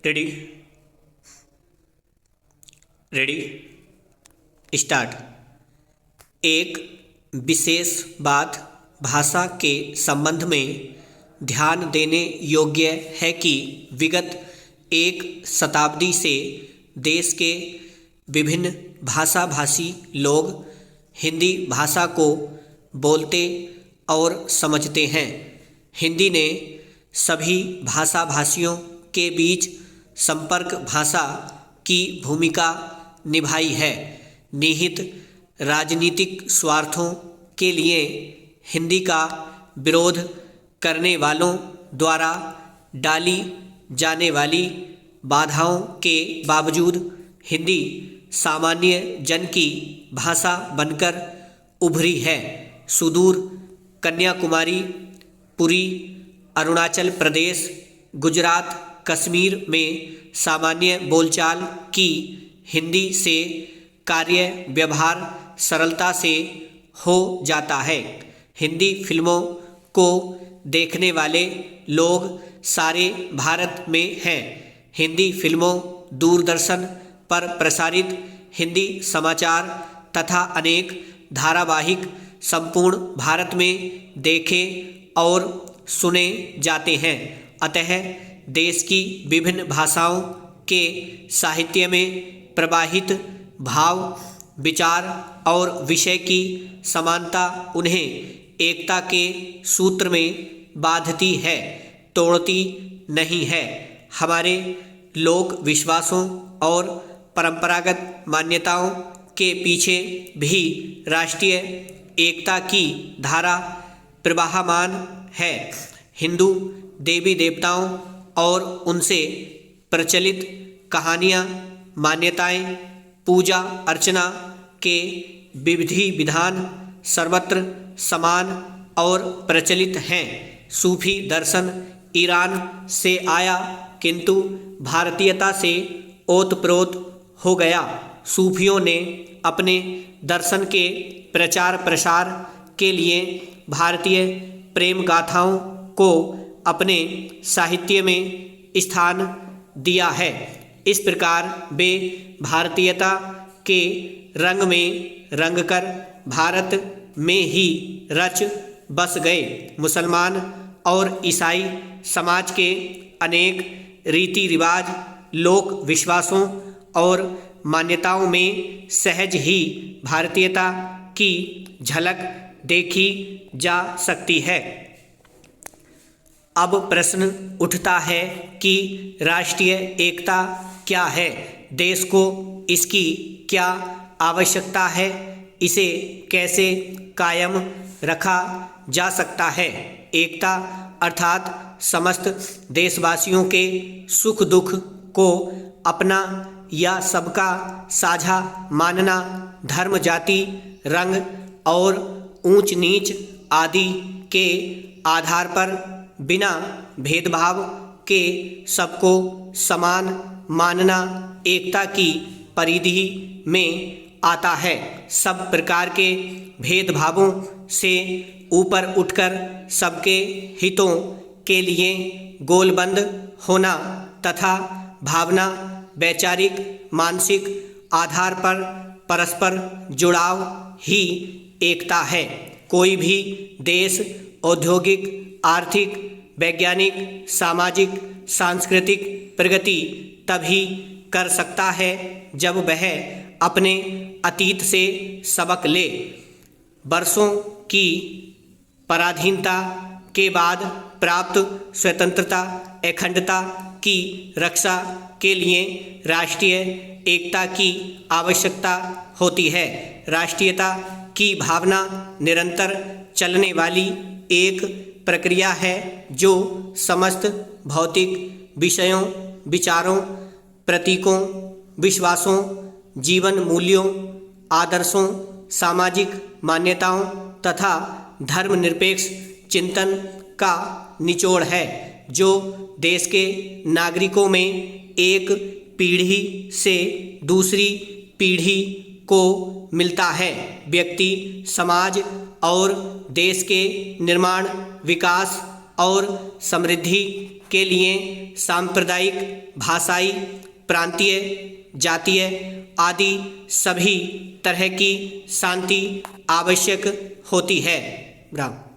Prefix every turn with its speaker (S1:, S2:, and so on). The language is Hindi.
S1: Ready ready start. एक विशेष बात भाषा के संबंध में ध्यान देने योग्य है कि विगत एक शताब्दी से देश के विभिन्न भाषाभाषी लोग हिंदी भाषा को बोलते और समझते हैं। हिंदी ने सभी भाषाभाषियों के बीच संपर्क भाषा की भूमिका निभाई है। निहित राजनीतिक स्वार्थों के लिए हिंदी का विरोध करने वालों द्वारा डाली जाने वाली बाधाओं के बावजूद हिंदी सामान्य जन की भाषा बनकर उभरी है। सुदूर कन्याकुमारी, पुरी, अरुणाचल प्रदेश, गुजरात, कश्मीर में सामान्य बोलचाल की हिंदी से कार्य व्यवहार सरलता से हो जाता है। हिंदी फिल्मों को देखने वाले लोग सारे भारत में हैं। हिंदी फिल्मों, दूरदर्शन पर प्रसारित हिंदी समाचार तथा अनेक धारावाहिक संपूर्ण भारत में देखे और सुने जाते हैं। अतः देश की विभिन्न भाषाओं के साहित्य में प्रवाहित भाव, विचार और विषय की समानता उन्हें एकता के सूत्र में बांधती है, तोड़ती नहीं है। हमारे लोक विश्वासों और परंपरागत मान्यताओं के पीछे भी राष्ट्रीय एकता की धारा प्रवाहमान है। हिंदू देवी देवताओं और उनसे प्रचलित कहानियाँ, मान्यताएं, पूजा अर्चना के विधि विधान सर्वत्र समान और प्रचलित हैं। सूफी दर्शन ईरान से आया किंतु भारतीयता से ओतप्रोत हो गया। सूफियों ने अपने दर्शन के प्रचार प्रसार के लिए भारतीय प्रेम गाथाओं को अपने साहित्य में स्थान दिया है। इस प्रकार वे भारतीयता के रंग में रंगकर भारत में ही रच बस गए। मुसलमान और ईसाई समाज के अनेक रीति रिवाज, लोक विश्वासों और मान्यताओं में सहज ही भारतीयता की झलक देखी जा सकती है। अब प्रश्न उठता है कि राष्ट्रीय एकता क्या है? देश को इसकी क्या आवश्यकता है? इसे कैसे कायम रखा जा सकता है? एकता अर्थात समस्त देशवासियों के सुख दुख को अपना या सबका साझा मानना, धर्म, जाति, रंग और ऊंच नीच आदि के आधार पर बिना भेदभाव के सबको समान मानना एकता की परिधि में आता है। सब प्रकार के भेदभावों से ऊपर उठकर सबके हितों के लिए गोलबंद होना तथा भावना, वैचारिक, मानसिक आधार पर परस्पर जुड़ाव ही एकता है। कोई भी देश औद्योगिक, आर्थिक, वैज्ञानिक, सामाजिक, सांस्कृतिक प्रगति तभी कर सकता है जब वह अपने अतीत से सबक ले। वर्षों की पराधीनता के बाद प्राप्त स्वतंत्रता, अखंडता की रक्षा के लिए राष्ट्रीय एकता की आवश्यकता होती है। राष्ट्रीयता की भावना निरंतर चलने वाली एक प्रक्रिया है जो समस्त भौतिक विषयों, विचारों, प्रतीकों, विश्वासों, जीवन मूल्यों, आदर्शों, सामाजिक मान्यताओं तथा धर्मनिरपेक्ष चिंतन का निचोड़ है, जो देश के नागरिकों में एक पीढ़ी से दूसरी पीढ़ी को मिलता है। व्यक्ति, समाज और देश के निर्माण, विकास और समृद्धि के लिए सांप्रदायिक, भाषाई, प्रांतीय, जातीय आदि सभी तरह की शांति आवश्यक होती है। ब्रावो।